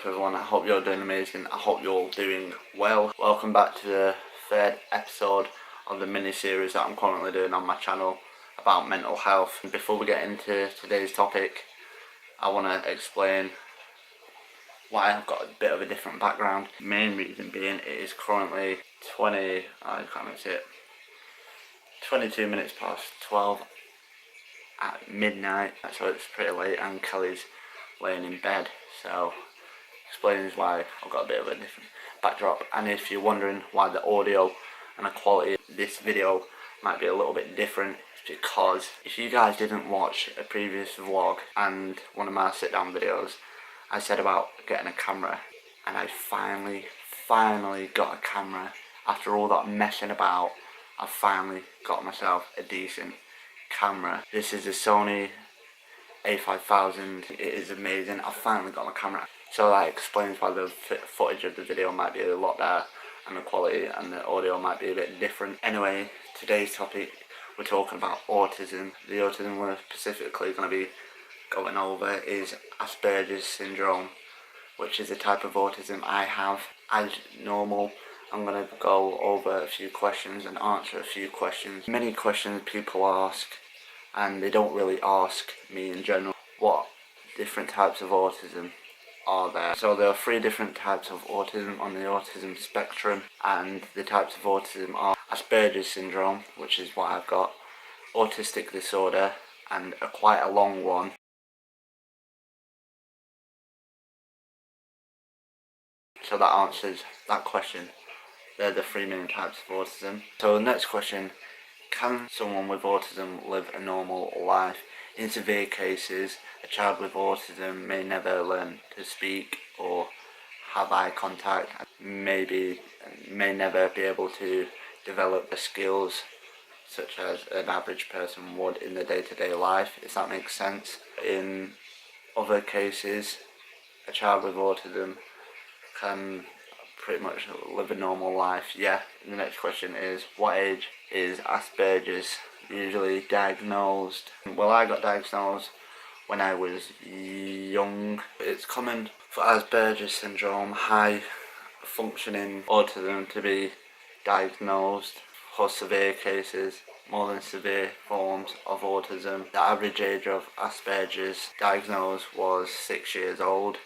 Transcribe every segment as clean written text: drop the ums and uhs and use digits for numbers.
everyone? I hope you're doing amazing. I hope you're all doing well. Welcome back to the third episode of the mini-series that I'm currently doing on my channel about mental health. And before we get into today's topic, I want to explain why I've got a bit of a different background. The main reason being it is currently 22 minutes past 12 at midnight, so it's pretty late and Kelly's laying in bed, so explains why I've got a bit of a different backdrop. And if you're wondering why the audio and the quality of this video might be a little bit different, it's because if you guys didn't watch a previous vlog and one of my sit down videos, I said about getting a camera, and I finally got a camera. After all that messing about, I finally got myself a decent camera. This is a Sony A5000. It is amazing. I finally got my camera, so that explains why the footage of the video might be a lot better and the quality and the audio might be a bit different. Anyway, today's topic, we're talking about autism. The autism we're specifically going to be going over is Asperger's syndrome, which is a type of autism I have. As normal, I'm going to go over a few questions and answer a few questions. Many questions people ask, and they don't really ask me in general, what different types of autism are there. So there are 3 different types of autism on the autism spectrum, and the types of autism are Asperger's syndrome, which is what I've got, autistic disorder, and quite a long one. So that answers that question. They're the 3 main types of autism. So the next question, can someone with autism live a normal life? In severe cases, a child with autism may never learn to speak or have eye contact, may never be able to develop the skills such as an average person would in their day-to-day life, if that makes sense. In other cases, a child with autism can pretty much live a normal life. Yeah. The next question is, what age is Asperger's usually diagnosed? Well, I got diagnosed when I was young. It's common for Asperger's syndrome, high functioning autism, to be diagnosed. For severe cases, more than severe forms of autism, the average age of Asperger's diagnosed was 6 years old.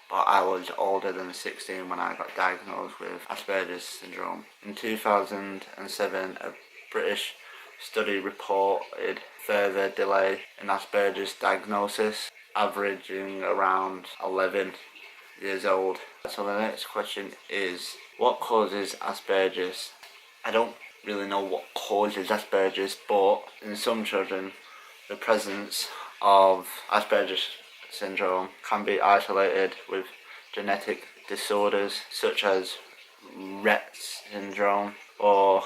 But I was older than 16 when I got diagnosed with Asperger's syndrome. In 2007, a British study reported further delay in Asperger's diagnosis, averaging around 11 years old. So the next question is, what causes Asperger's? I don't really know what causes Asperger's, but in some children, the presence of Asperger's syndrome can be isolated with genetic disorders such as Rett syndrome or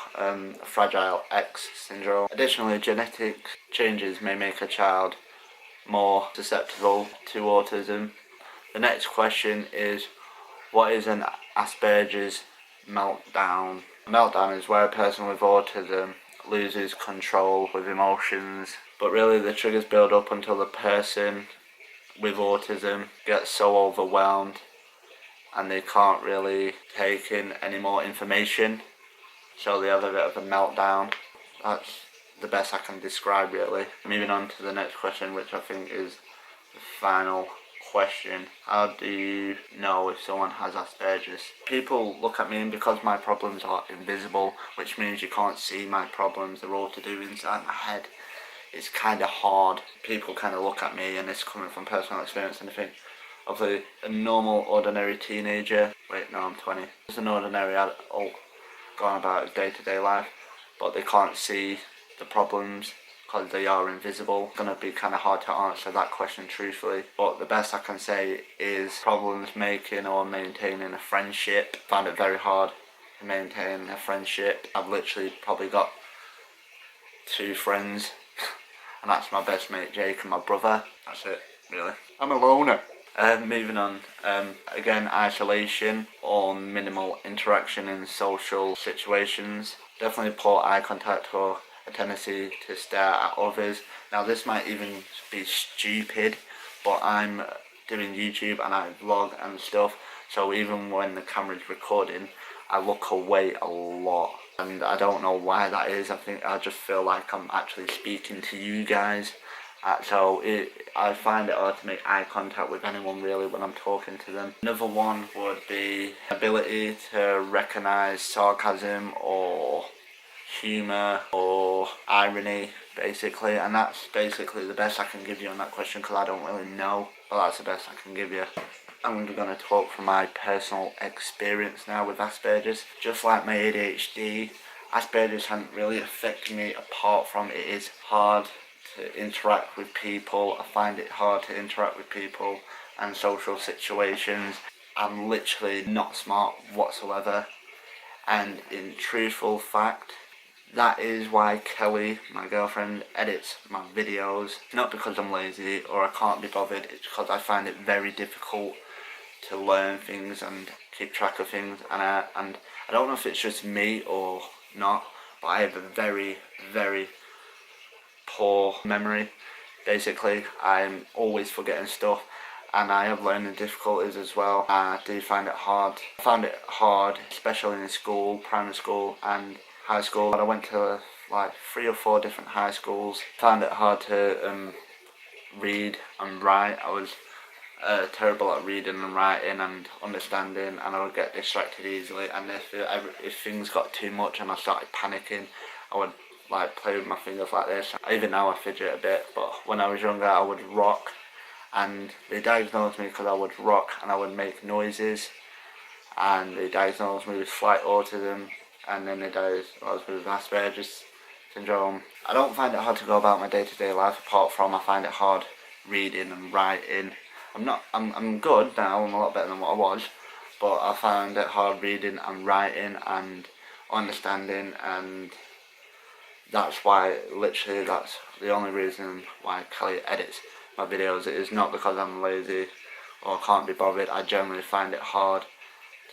Fragile X syndrome. Additionally, genetic changes may make a child more susceptible to autism. The next question is, what is an Asperger's meltdown? A meltdown is where a person with autism loses control with emotions, but really the triggers build up until the person with autism gets so overwhelmed and they can't really take in any more information, so they have a bit of a meltdown. That's the best I can describe, really. Moving on to the next question, which I think is the final question. How do you know if someone has Asperger's? People look at me, and because my problems are invisible, which means you can't see my problems, they're all to do inside my head, it's kind of hard. People kind of look at me, and it's coming from personal experience, and they think of a normal, ordinary teenager. Wait, no, I'm 20. Just an ordinary adult going about his day-to-day life, but they can't see the problems because they are invisible. It's going to be kind of hard to answer that question truthfully, but the best I can say is problems making or maintaining a friendship. I found it very hard to maintain a friendship. I've literally probably got 2 friends, and that's my best mate Jake and my brother. That's it, really. I'm a loner. Moving on, again, isolation or minimal interaction in social situations. Definitely poor eye contact or a tendency to stare at others. Now this might even be stupid, but I'm doing YouTube and I vlog and stuff, so even when the camera's recording I look away a lot, and I don't know why that is. I just feel like I'm actually speaking to you guys, I find it hard to make eye contact with anyone really when I'm talking to them. Another one would be ability to recognise sarcasm or humour or irony, basically, and that's basically the best I can give you on that question because I don't really know, but that's the best I can give you. I'm going to talk from my personal experience now with Aspergers. Just like my ADHD, Aspergers hasn't really affected me apart from it is hard to interact with people. I find it hard to interact with people and social situations. I'm literally not smart whatsoever, and in truthful fact, that is why Kelly, my girlfriend, edits my videos. Not because I'm lazy or I can't be bothered, it's because I find it very difficult to learn things and keep track of things, and I don't know if it's just me or not, but I have a very, very poor memory. Basically, I'm always forgetting stuff, and I have learning difficulties as well. I do find it hard. I found it hard, especially in school, primary school and high school. I went to like 3 or 4 different high schools. Found it hard to read and write. I was terrible at reading and writing and understanding, and I would get distracted easily, and if things got too much and I started panicking, I would like play with my fingers like this. Even now I fidget a bit, but when I was younger I would rock, and they diagnosed me because I would rock and I would make noises, and they diagnosed me with slight autism, and then they diagnosed me with Asperger's syndrome. I don't find it hard to go about my day-to-day life apart from I find it hard reading and writing. I'm good now, I'm a lot better than what I was, but I find it hard reading and writing and understanding, and that's why, literally, that's the only reason why Kelly edits my videos. It is not because I'm lazy or can't be bothered. I generally find it hard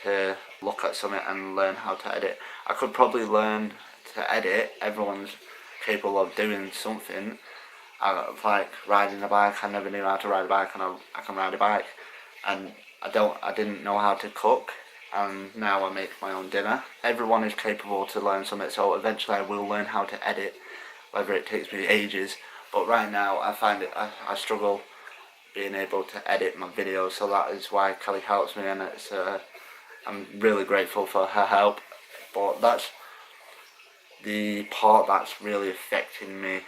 to look at something and learn how to edit. I could probably learn to edit. Everyone's capable of doing something. Like riding a bike, I never knew how to ride a bike, and I can ride a bike. And I didn't know how to cook, and now I make my own dinner. Everyone is capable to learn something, so eventually I will learn how to edit, whether it takes me ages. But right now I find it, I struggle being able to edit my videos, so that is why Kelly helps me, and I'm really grateful for her help. But that's the part that's really affecting me.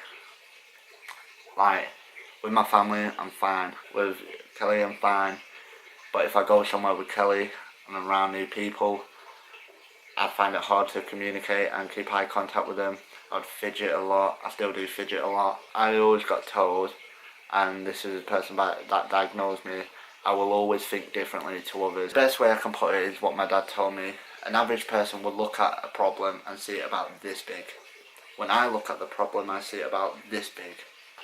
Like, with my family, I'm fine. With Kelly, I'm fine. But if I go somewhere with Kelly and I'm around new people, I find it hard to communicate and keep eye contact with them. I'd fidget a lot. I still do fidget a lot. I always got told, and this is the person that diagnosed me, I will always think differently to others. The best way I can put it is what my dad told me. An average person would look at a problem and see it about this big. When I look at the problem, I see it about this big.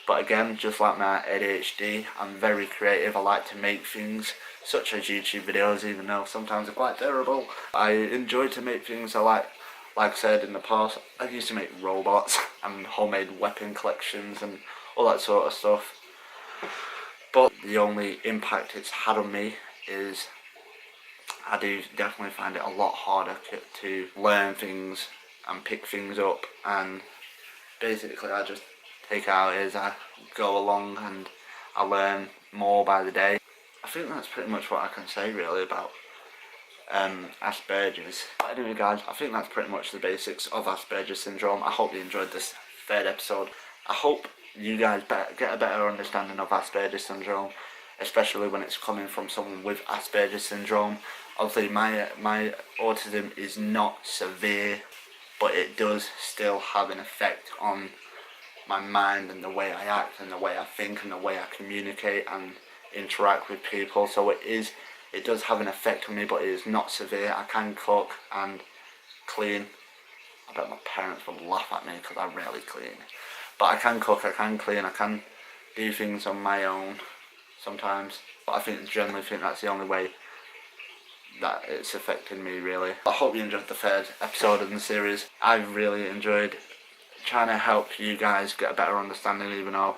But again, just like my ADHD, I'm very creative. I like to make things, such as YouTube videos, even though sometimes they're quite terrible. I enjoy to make things. Like I said in the past, I used to make robots and homemade weapon collections and all that sort of stuff. But the only impact it's had on me is I do definitely find it a lot harder to learn things and pick things up, and basically I just take it out as I go along and I learn more by the day. I think that's pretty much what I can say really about Asperger's. But anyway guys, I think that's pretty much the basics of Asperger's syndrome. I hope you enjoyed this 3rd episode. I hope you guys get a better understanding of Asperger's syndrome, especially when it's coming from someone with Asperger's syndrome. Obviously my autism is not severe, but it does still have an effect on my mind and the way I act and the way I think and the way I communicate and interact with people. So it does have an effect on me, but it is not severe. I can cook and clean. I bet my parents will laugh at me because I rarely clean. But I can cook, I can clean, I can do things on my own sometimes. But I generally think that's the only way that it's affected me really. I hope you enjoyed the 3rd episode of the series. I really enjoyed trying to help you guys get a better understanding, even though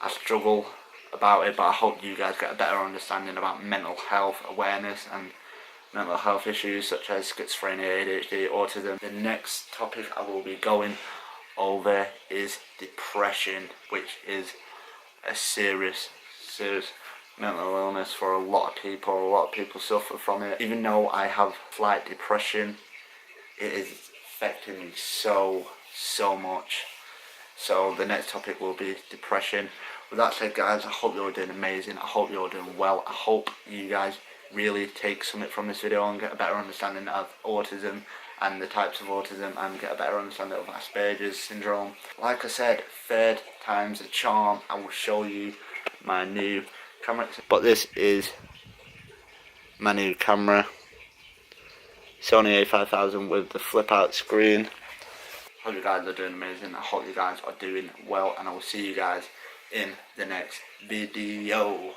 I struggle about it, but I hope you guys get a better understanding about mental health awareness and mental health issues such as schizophrenia, ADHD, autism. The next topic I will be going over is depression, which is a serious mental illness for a lot of people. A lot of people suffer from it. Even though I have slight depression, it is affecting me so much. So the next topic will be depression. With that said, guys, I hope you're doing amazing. I hope you're doing well. I hope you guys really take something from this video and get a better understanding of autism and the types of autism, and get a better understanding of Asperger's syndrome. Like I said, third time's a charm. I will show you my new camera. But this is my new camera, Sony A5000 with the flip out screen. Hope you guys are doing amazing. I hope you guys are doing well, and I will see you guys in the next video.